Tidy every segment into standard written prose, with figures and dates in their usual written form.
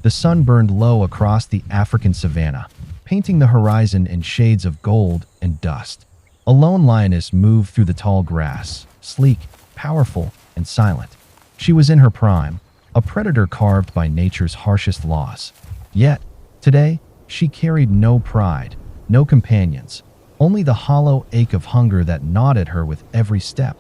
The sun burned low across the African savanna, painting the horizon in shades of gold and dust. A lone lioness moved through the tall grass, sleek, powerful, and silent. She was in her prime, a predator carved by nature's harshest laws. Yet, today, she carried no pride, no companions, only the hollow ache of hunger that gnawed at her with every step.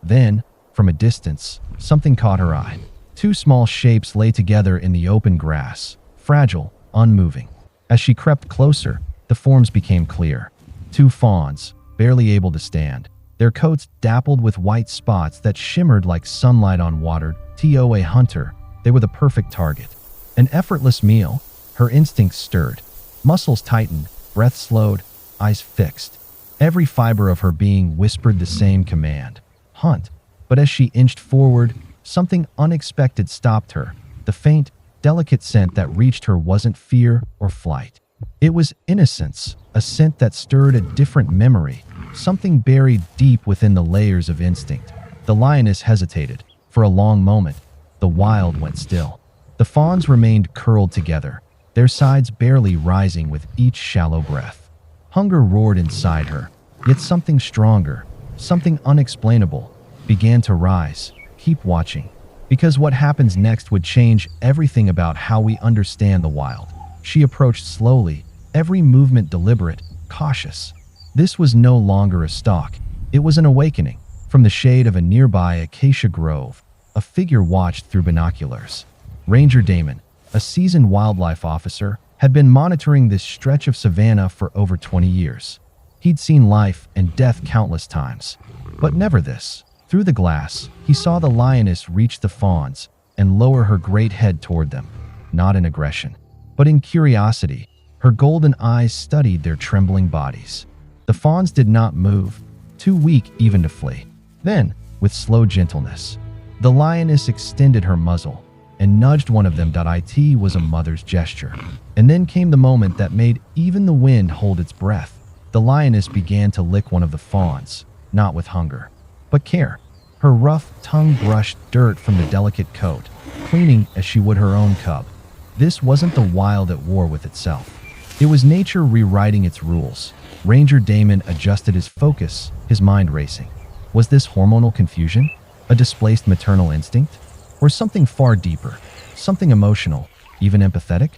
Then, from a distance, something caught her eye. Two small shapes lay together in the open grass, fragile, unmoving. As she crept closer, the forms became clear. Two fawns, barely able to stand, their coats dappled with white spots that shimmered like sunlight on water. To a hunter, they were the perfect target. An effortless meal, her instincts stirred. Muscles tightened, breath slowed, eyes fixed. Every fiber of her being whispered the same command: hunt. But as she inched forward, something unexpected stopped her. The faint, delicate scent that reached her wasn't fear or flight. It was innocence, a scent that stirred a different memory, something buried deep within the layers of instinct. The lioness hesitated. For a long moment, the wild went still. The fawns remained curled together, their sides barely rising with each shallow breath. Hunger roared inside her, yet something stronger, something unexplainable, began to rise. Keep watching, because what happens next would change everything about how we understand the wild. She approached slowly, every movement deliberate, cautious. This was no longer a stalk, it was an awakening. From the shade of a nearby acacia grove, a figure watched through binoculars. Ranger Damon, a seasoned wildlife officer, had been monitoring this stretch of savanna for over 20 years. He'd seen life and death countless times, but never this. Through the glass, he saw the lioness reach the fawns and lower her great head toward them, not in aggression, but in curiosity. Her golden eyes studied their trembling bodies. The fawns did not move, too weak even to flee. Then, with slow gentleness, the lioness extended her muzzle and nudged one of them. It was a mother's gesture. And then came the moment that made even the wind hold its breath. The lioness began to lick one of the fawns, not with hunger, but care. Her rough tongue brushed dirt from the delicate coat, cleaning as she would her own cub. This wasn't the wild at war with itself. It was nature rewriting its rules. Ranger Damon adjusted his focus, his mind racing. Was this hormonal confusion? A displaced maternal instinct? Or something far deeper? Something emotional, even empathetic?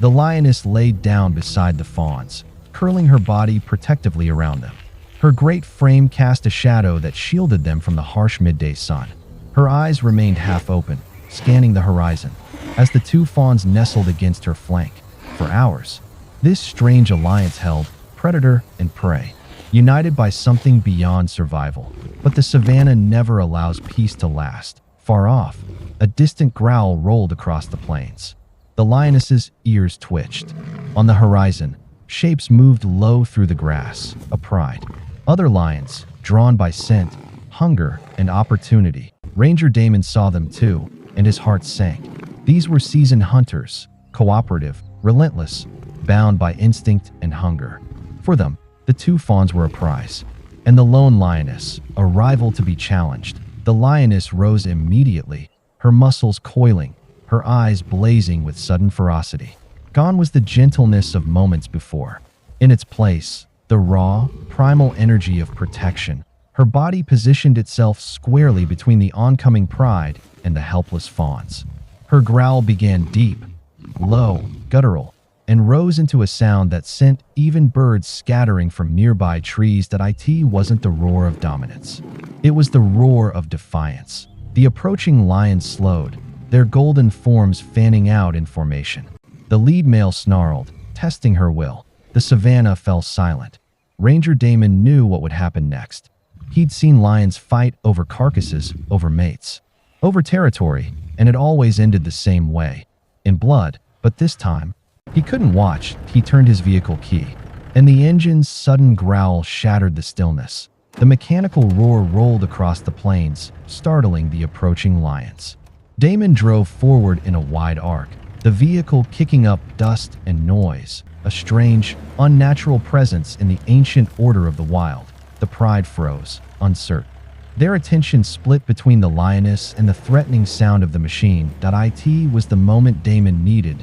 The lioness laid down beside the fawns, curling her body protectively around them. Her great frame cast a shadow that shielded them from the harsh midday sun. Her eyes remained half open, scanning the horizon, as the two fawns nestled against her flank. For hours, this strange alliance held, predator and prey, united by something beyond survival. But the savanna never allows peace to last. Far off, a distant growl rolled across the plains. The lioness's ears twitched. On the horizon, shapes moved low through the grass, a pride. Other lions, drawn by scent, hunger, and opportunity. Ranger Damon saw them too, and his heart sank. These were seasoned hunters, cooperative, relentless, bound by instinct and hunger. For them, the two fawns were a prize, and the lone lioness, a rival to be challenged. The lioness rose immediately, her muscles coiling, her eyes blazing with sudden ferocity. Gone was the gentleness of moments before. In its place, the raw, primal energy of protection. Her body positioned itself squarely between the oncoming pride and the helpless fawns. Her growl began deep, low, guttural, and rose into a sound that sent even birds scattering from nearby trees. It wasn't the roar of dominance. It was the roar of defiance. The approaching lions slowed, their golden forms fanning out in formation. The lead male snarled, testing her will. The savanna fell silent. Ranger Damon knew what would happen next. He'd seen lions fight over carcasses, over mates, over territory, and it always ended the same way, in blood. But this time, he couldn't watch. He turned his vehicle key, and the engine's sudden growl shattered the stillness. The mechanical roar rolled across the plains, startling the approaching lions. Damon drove forward in a wide arc, the vehicle kicking up dust and noise, a strange, unnatural presence in the ancient order of the wild. The pride froze, uncertain. Their attention split between the lioness and the threatening sound of the machine. It was the moment Damon needed.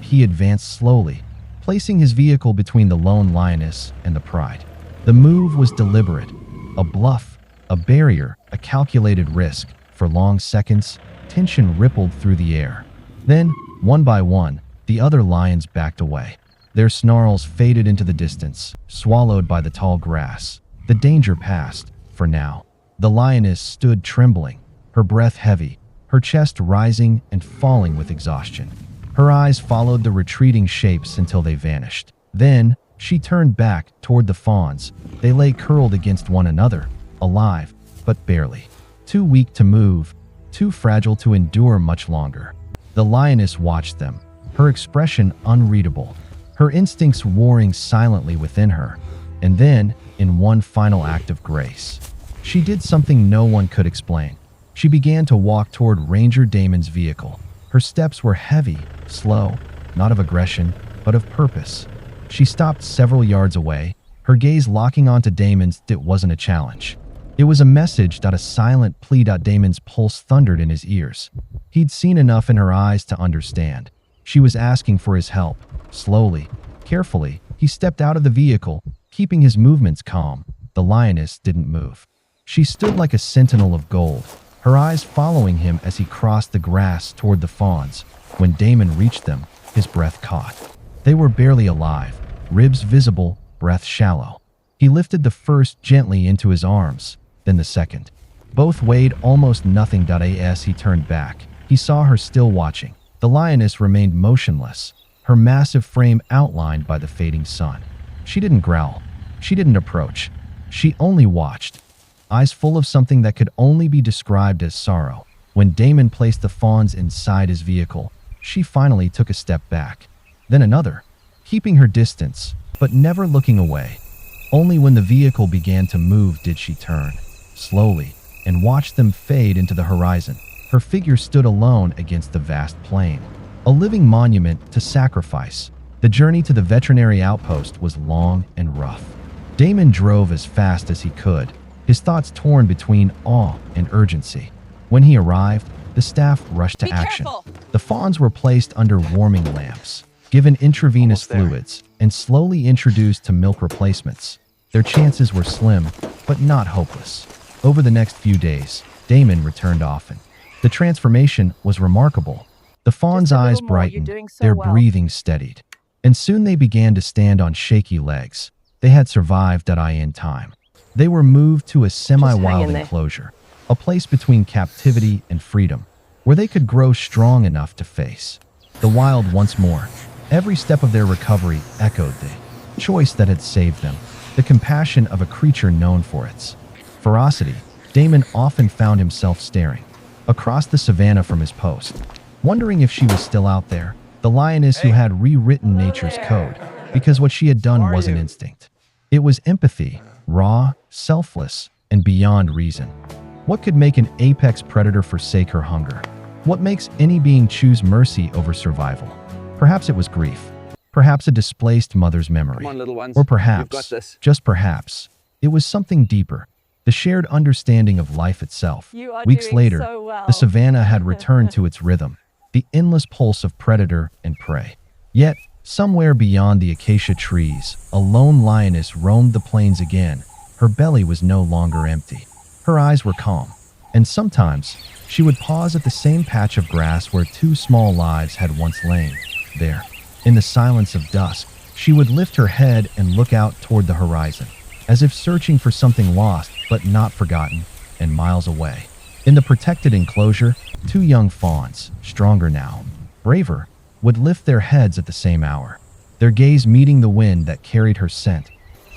he advanced slowly, placing his vehicle between the lone lioness and the pride. The move was deliberate, a bluff, a barrier, a calculated risk. For long seconds, tension rippled through the air. Then, one by one, the other lions backed away. Their snarls faded into the distance, swallowed by the tall grass. The danger passed, for now. The lioness stood trembling, her breath heavy, her chest rising and falling with exhaustion. Her eyes followed the retreating shapes until they vanished. Then, she turned back toward the fawns. They lay curled against one another, alive, but barely. Too weak to move, too fragile to endure much longer. The lioness watched them, her expression unreadable, her instincts warring silently within her. And then, in one final act of grace, she did something no one could explain. She began to walk toward Ranger Damon's vehicle. Her steps were heavy, slow, not of aggression, but of purpose. She stopped several yards away, her gaze locking onto Damon's. It wasn't a challenge. It was a message, a silent plea. Damon's pulse thundered in his ears. He'd seen enough in her eyes to understand. She was asking for his help. Slowly, carefully, he stepped out of the vehicle, keeping his movements calm. The lioness didn't move. She stood like a sentinel of gold, her eyes following him as he crossed the grass toward the fawns. When Damon reached them, his breath caught. They were barely alive, ribs visible, breath shallow. He lifted the first gently into his arms, then the second. Both weighed almost nothing. As he turned back, he saw her still watching. The lioness remained motionless, her massive frame outlined by the fading sun. She didn't growl. She didn't approach. She only watched, eyes full of something that could only be described as sorrow. When Damon placed the fawns inside his vehicle, she finally took a step back. Then another, keeping her distance, but never looking away. Only when the vehicle began to move did she turn, slowly, and watch them fade into the horizon. Her figure stood alone against the vast plain, a living monument to sacrifice. The journey to the veterinary outpost was long and rough. Damon drove as fast as he could, his thoughts torn between awe and urgency. When he arrived, the staff rushed to action. Careful. The fawns were placed under warming lamps, given intravenous fluids, and slowly introduced to milk replacements. Their chances were slim, but not hopeless. Over the next few days, Damon returned often. The transformation was remarkable. The fawns' eyes brightened, their breathing steadied, and soon they began to stand on shaky legs. They had survived in time. They were moved to a semi-wild enclosure, a place between captivity and freedom, where they could grow strong enough to face the wild once more. Every step of their recovery echoed the choice that had saved them, the compassion of a creature known for its ferocity. Damon often found himself staring across the savannah from his post, wondering if she was still out there, the lioness who had rewritten nature's code, because what she had done wasn't instinct. It was empathy, raw, selfless, and beyond reason. What could make an apex predator forsake her hunger? What makes any being choose mercy over survival? Perhaps it was grief. Perhaps a displaced mother's memory. Come on, little ones. Or You've got perhaps, this. just perhaps, it was something deeper, the shared understanding of life itself. You are Weeks doing later, so well. the savannah had returned to its rhythm, the endless pulse of predator and prey. Yet, somewhere beyond the acacia trees, a lone lioness roamed the plains again. Her belly was no longer empty. Her eyes were calm, and sometimes she would pause at the same patch of grass where two small lives had once lain. There, in the silence of dusk, she would lift her head and look out toward the horizon, as if searching for something lost but not forgotten, and miles away, in the protected enclosure, two young fawns, stronger now, braver, would lift their heads at the same hour, their gaze meeting the wind that carried her scent.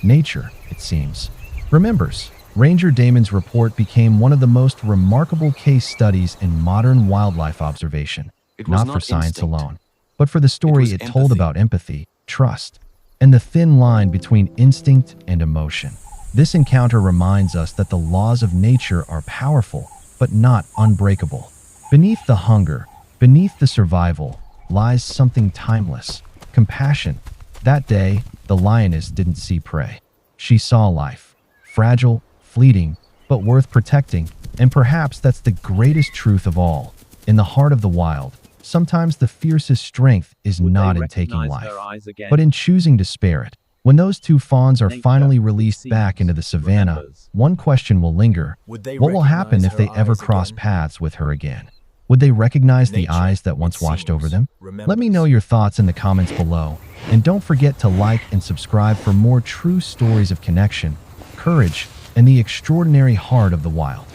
Nature, it seems, remembers. Ranger Damon's report became one of the most remarkable case studies in modern wildlife observation, not for science alone, but for the story it told about empathy, trust, and the thin line between instinct and emotion. This encounter reminds us that the laws of nature are powerful, but not unbreakable. Beneath the hunger, beneath the survival, lies something timeless, compassion. That day, the lioness didn't see prey. She saw life, fragile, fleeting, but worth protecting. And perhaps that's the greatest truth of all. In the heart of the wild, Sometimes the fiercest strength is Would not they in taking recognize life, her eyes again? but in choosing to spare it. When those two fawns are Nature, finally it released back seems, into the savannah, remembers. one question will linger. Would they What will happen recognize if they her ever eyes cross again? paths with her again? Would they recognize the Nature, eyes that it once watched over seems, them? Let me know remembers. your thoughts in the comments below. And don't forget to like and subscribe for more true stories of connection, courage, and the extraordinary heart of the wild.